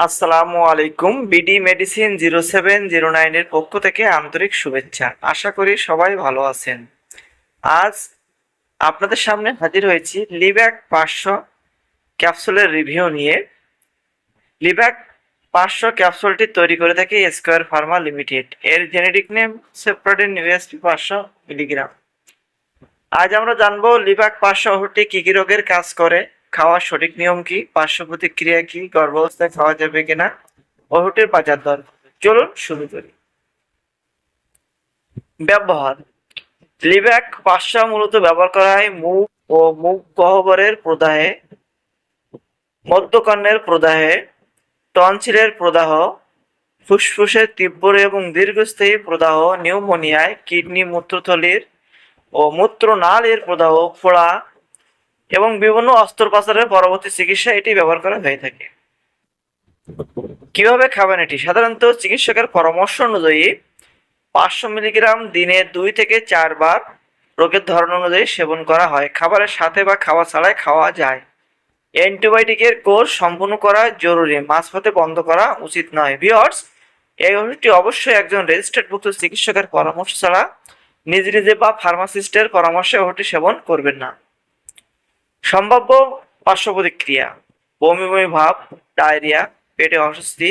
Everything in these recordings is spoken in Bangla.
আসসালামু আলাইকুম। বিডি মেডিসিন 0709 এর পক্ষ থেকে আন্তরিক শুভেচ্ছা। আশা করি সবাই ভালো আছেন। আজ আপনাদের সামনে হাজির হয়েছি লিব্যাক 500 ক্যাপসুলের রিভিউ নিয়ে। লিব্যাক 500 ক্যাপসুলটি তৈরি করে থাকে স্কয়ার ফার্মা লিমিটেড। এর জেনেরিক নেম সেপ্রাডিন ইউএসপি 500 মিলিগ্রাম। আজ আমরা জানবো লিব্যাক 500 ওষুধটি কি কি রোগের কাজ করে, খাওয়ার সঠিক নিয়ম কি, পার্শ্ব প্রতিক্রিয়া কি, গর্ভাবস্থায় খাওয়া যাবে কিনা, ওষুধটির বাজার দর। চলুন শুরু করি। ব্যবহার। লিব্যাক 500 মূলত ব্যবহার করা হয় মুখ ও মুখ গহ্বরের প্রদাহে, মধ্যকর্ণের প্রদাহে, টনসিলের প্রদাহ, ফুসফুসের তীব্র এবং দীর্ঘস্থায়ী প্রদাহ, নিউমোনিয়ায়, কিডনি, মূত্রথলির ও মূত্রনালীর প্রদাহ, ফোড়া এবং বিভিন্ন অস্ত্রোপচারের পরবর্তী চিকিৎসা এটি ব্যবহার করা হয়ে থাকে। কিভাবে খাবেন এটি? সাধারণত চিকিৎসকের পরামর্শ অনুযায়ী 500 মিলিগ্রাম দিনে 2 থেকে 4 বার রোগের ধরন অনুযায়ী সেবন করা হয়। খাবারের সাথে বা খাওয়া ছাড়াই খাওয়া যায়। অ্যান্টিবায়োটিকের কোর্স সম্পূর্ণ করা জরুরি, মাঝপথে বন্ধ করা উচিত নয়। ভিউয়ার্স, এই ওষুধটি অবশ্যই একজন রেজিস্টার্ডভুক্ত চিকিৎসকের পরামর্শ ছাড়া নিজ নিজে বা ফার্মাসিস্টের পরামর্শে ওষুধটি সেবন করবেন না। সম্ভাব্য পার্শ্ব প্রতিক্রিয়া: বমি বমি ভাব, ডায়রিয়া, পেটে অস্বস্তি,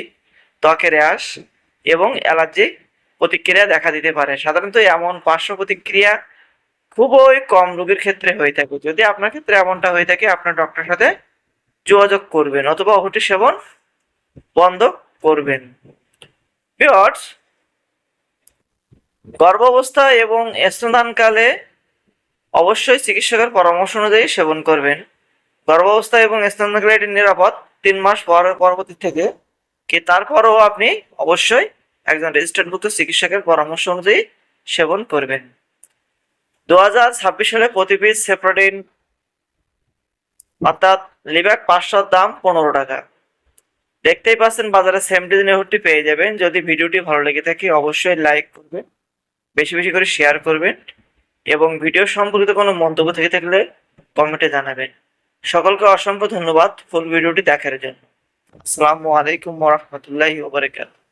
ত্বকে র্যাশ এবং অ্যালার্জিক প্রতিক্রিয়া দেখা দিতে পারে। সাধারণত এমন পার্শ্ব প্রতিক্রিয়া খুবই কম রোগীর ক্ষেত্রে হয়ে থাকে। যদি আপনার ক্ষেত্রে এমনটা হয়ে থাকে, আপনার ডক্টরের সাথে যোগাযোগ করবেন অথবা ওষুধটি সেবন বন্ধ করবেন। ভিউয়ার্স, গর্ভাবস্থা এবং স্তনদানকালে অবশ্যই চিকিৎসকের পরামর্শ অনুযায়ী সেবন করবেন। গর্ভাবস্থা এবং স্তনদানকালে এটি নিরাপদ 3 মাস পরবর্তী থেকে, তারপরও আপনি অবশ্যই একজন রেজিস্টার্ডভুক্ত চিকিৎসকের পরামর্শ অনুযায়ী সেবন করবেন। 2026 সালে প্রতি পিস সেপ্রাডিন অর্থাৎ লিব্যাক 500 দাম 15 টাকা। দেখতেই পাচ্ছেন বাজারে সেম ডিজাইনের ওষুধটি পেয়ে যাবেন। যদি ভিডিওটি ভালো লেগে থাকে অবশ্যই লাইক করবেন, বেশি বেশি করে শেয়ার করবেন এবং ভিডিও সম্পর্কিত কোনো মন্তব্য থেকে থাকলে কমেন্টে জানাবেন। সকলকে অসংখ্য ধন্যবাদ ফুল ভিডিওটি দেখার জন্য। আসসালামু আলাইকুম ওয়া রাহমাতুল্লাহি ওয়া বারাকাতুহু।